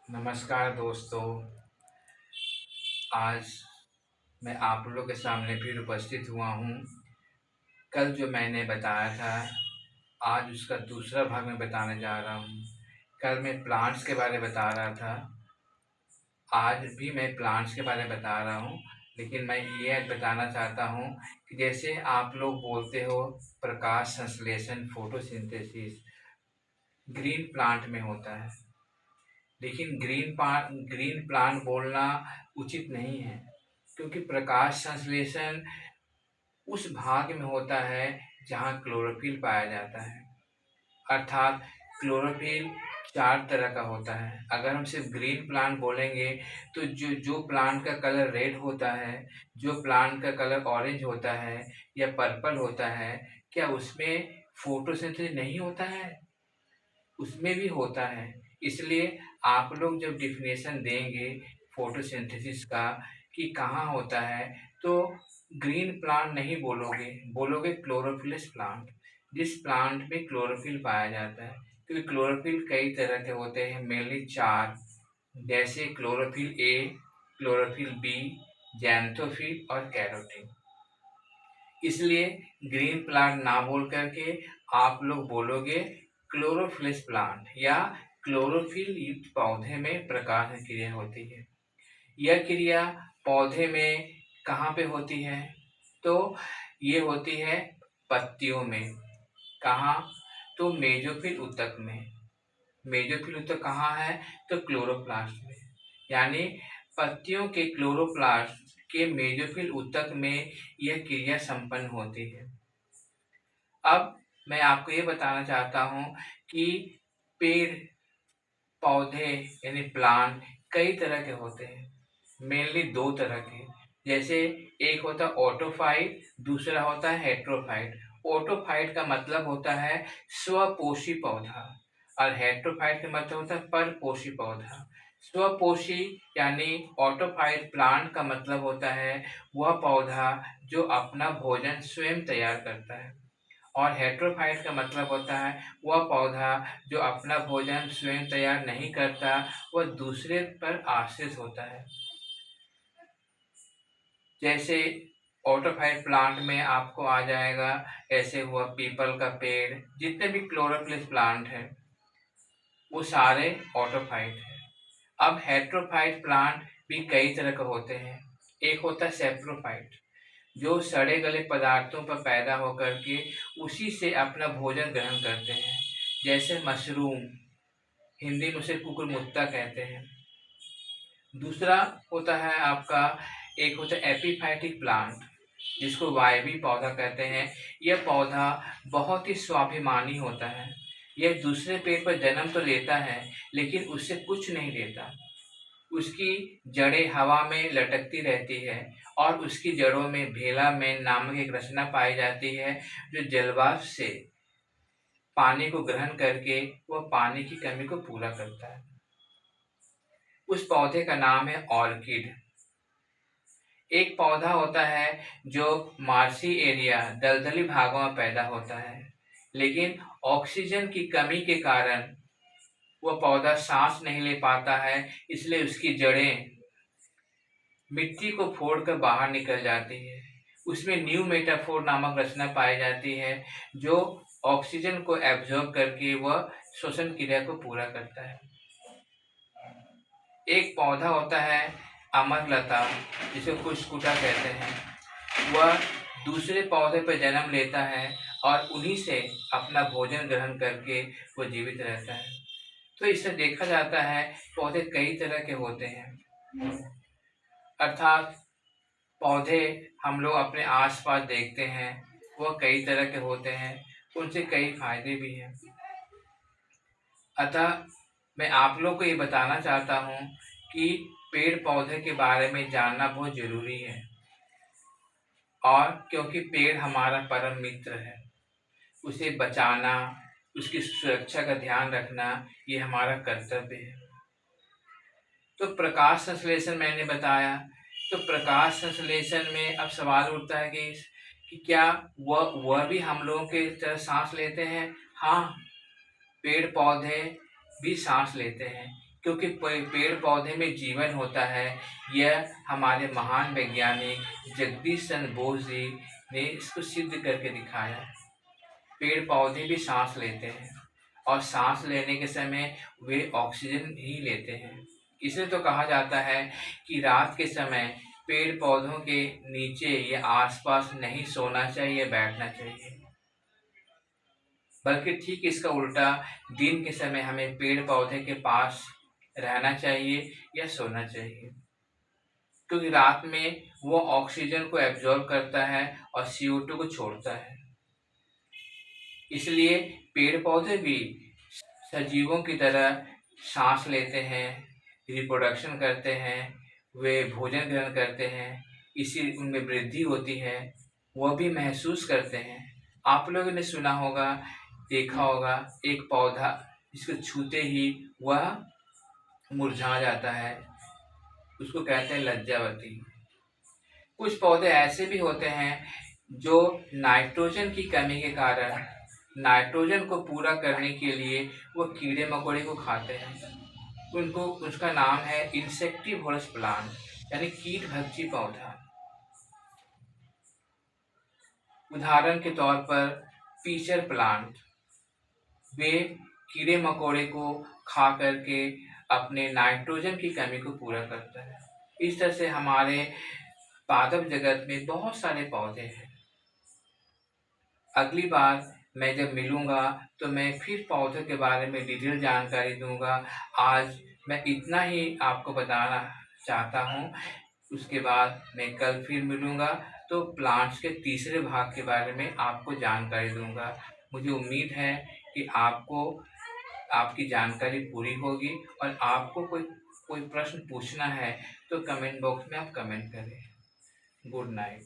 नमस्कार दोस्तों। आज मैं आप लोगों के सामने फिर उपस्थित हुआ हूँ। कल जो मैंने बताया था, आज उसका दूसरा भाग मैं बताने जा रहा हूँ। कल मैं प्लांट्स के बारे में बता रहा था, आज भी मैं प्लांट्स के बारे में बता रहा हूँ। लेकिन मैं ये आज बताना चाहता हूँ कि जैसे आप लोग बोलते हो प्रकाश संश्लेषण फोटोसिंथेसिस ग्रीन प्लांट में होता है, लेकिन ग्रीन प्लांट बोलना उचित नहीं है, क्योंकि प्रकाश संश्लेषण उस भाग में होता है जहाँ क्लोरोफिल पाया जाता है। अर्थात क्लोरोफिल 4 तरह का होता है। अगर हम सिर्फ ग्रीन प्लांट बोलेंगे तो जो जो प्लांट का कलर रेड होता है, जो प्लांट का कलर ऑरेंज होता है या पर्पल होता है, क्या उसमें फोटोसिंथेसिस नहीं होता है? उसमें भी होता है। इसलिए आप लोग जब डिफिनेशन देंगे फोटोसिंथेसिस का कि कहाँ होता है, तो ग्रीन प्लांट नहीं बोलोगे, बोलोगे क्लोरोफिलस प्लांट, जिस प्लांट में क्लोरोफिल पाया जाता है। क्योंकि क्लोरोफिल कई तरह के होते हैं, मेनली 4, जैसे chlorophyll A, chlorophyll B, xanthophyll और कैरोटीन। इसलिए ग्रीन प्लांट ना बोल करके आप लोग बोलोगे क्लोरोफिलस प्लांट या क्लोरोफिल युक्त पौधे में प्रकाश क्रिया होती है। यह क्रिया पौधे में कहाँ पे होती है? तो ये होती है पत्तियों में। कहाँ? तो मेसोफिल ऊतक में। मेसोफिल ऊतक कहाँ है? तो क्लोरोप्लास्ट में। यानी पत्तियों के क्लोरोप्लास्ट के मेसोफिल ऊतक में यह क्रिया संपन्न होती है। अब मैं आपको ये बताना चाहता हूँ कि पेड़ पौधे यानी प्लांट कई तरह के होते हैं, मेनली 2 तरह के। जैसे एक होता है ऑटोफाइट, दूसरा होता है हेट्रोफाइट। ऑटोफाइट का मतलब होता है स्वपोषी पौधा और हेट्रोफाइट का मतलब होता है परपोषी पौधा। स्वपोषी यानी ऑटोफाइट प्लांट का मतलब होता है वह पौधा जो अपना भोजन स्वयं तैयार करता है, और हेट्रोफाइट का मतलब होता है वह पौधा जो अपना भोजन स्वयं तैयार नहीं करता, वह दूसरे पर आश्रित होता है। जैसे ऑटोफाइट प्लांट में आपको आ जाएगा, ऐसे हुआ पीपल का पेड़, जितने भी क्लोरोफिलस प्लांट हैं वो सारे ऑटोफाइट हैं। अब हेट्रोफाइट प्लांट भी कई तरह के होते हैं। एक होता है सेप्रोफाइट, जो सड़े गले पदार्थों पर पैदा होकर के उसी से अपना भोजन ग्रहण करते हैं, जैसे मशरूम, हिंदी में उसे कुकुरमुत्ता कहते हैं। दूसरा होता है आपका, एक होता है एपीफाइटिक प्लांट, जिसको वायवी पौधा कहते हैं। यह पौधा बहुत ही स्वाभिमानी होता है। यह दूसरे पेड़ पर जन्म तो लेता है, लेकिन उससे कुछ नहीं लेता। उसकी जड़ें हवा में लटकती रहती है और उसकी जड़ों में भेलामेन नामक एक रचना पाई जाती है, जो जलवाष्प से पानी को ग्रहण करके वह पानी की कमी को पूरा करता है। उस पौधे का नाम है ऑर्किड। एक पौधा होता है जो मार्सी एरिया दलदली भागों में पैदा होता है, लेकिन ऑक्सीजन की कमी के कारण वह पौधा सांस नहीं ले पाता है, इसलिए उसकी जड़ें मिट्टी को फोड़कर बाहर निकल जाती है। उसमें न्यू मेटाफोर नामक रचना पाई जाती है, जो ऑक्सीजन को एब्जॉर्ब करके वह श्वसन क्रिया को पूरा करता है। एक पौधा होता है अमरलता, जिसे कुशकुटा कहते हैं। वह दूसरे पौधे पर जन्म लेता है और उन्हीं से अपना भोजन ग्रहण करके वो जीवित रहता है। तो इससे देखा जाता है पौधे कई तरह के होते हैं। अर्थात पौधे हम लोग अपने आसपास देखते हैं, वह कई तरह के होते हैं, उनसे कई फायदे भी हैं। अतः मैं आप लोग को ये बताना चाहता हूँ कि पेड़ पौधे के बारे में जानना बहुत जरूरी है, और क्योंकि पेड़ हमारा परम मित्र है, उसे बचाना, उसकी सुरक्षा का ध्यान रखना ये हमारा कर्तव्य है। तो प्रकाश संश्लेषण मैंने बताया, तो प्रकाश संश्लेषण में अब सवाल उठता है कि क्या वह भी हम लोगों के तरह सांस लेते हैं? हाँ, पेड़ पौधे भी सांस लेते हैं, क्योंकि पेड़ पौधे में जीवन होता है। यह हमारे महान वैज्ञानिक जगदीश चंद्र बोस जी ने इसको सिद्ध करके दिखाया। पेड़ पौधे भी सांस लेते हैं और सांस लेने के समय वे ऑक्सीजन ही लेते हैं। इसलिए तो कहा जाता है कि रात के समय पेड़ पौधों के नीचे या आसपास नहीं सोना चाहिए, बैठना चाहिए, बल्कि ठीक इसका उल्टा दिन के समय हमें पेड़ पौधे के पास रहना चाहिए या सोना चाहिए, क्योंकि रात में वो ऑक्सीजन को एब्जॉर्ब करता है और CO2 को छोड़ता है। इसलिए पेड़ पौधे भी सजीवों की तरह सांस लेते हैं, रिप्रोडक्शन करते हैं, वे भोजन ग्रहण करते हैं, इसी उनमें वृद्धि होती है, वह भी महसूस करते हैं। आप लोगों ने सुना होगा, देखा होगा, एक पौधा जिसको छूते ही वह मुरझा जाता है, उसको कहते हैं लज्जावती। कुछ पौधे ऐसे भी होते हैं जो नाइट्रोजन की कमी के कारण नाइट्रोजन को पूरा करने के लिए वो कीड़े मकोड़े को खाते हैं। उनको उसका नाम है इंसेक्टिवोरस प्लांट, यानी कीट भक्षी पौधा। उदाहरण के तौर पर पीचर प्लांट, वे कीड़े मकोड़े को खा करके अपने नाइट्रोजन की कमी को पूरा करता है। इस तरह से हमारे पादप जगत में बहुत सारे पौधे हैं। अगली बार मैं जब मिलूंगा तो मैं फिर पौधों के बारे में डिटेल जानकारी दूंगा। आज मैं इतना ही आपको बताना चाहता हूँ। उसके बाद मैं कल फिर मिलूंगा तो प्लांट्स के तीसरे भाग के बारे में आपको जानकारी दूंगा। मुझे उम्मीद है कि आपको आपकी जानकारी पूरी होगी और आपको कोई कोई प्रश्न पूछना है तो कमेंट बॉक्स में आप कमेंट करें। Good night.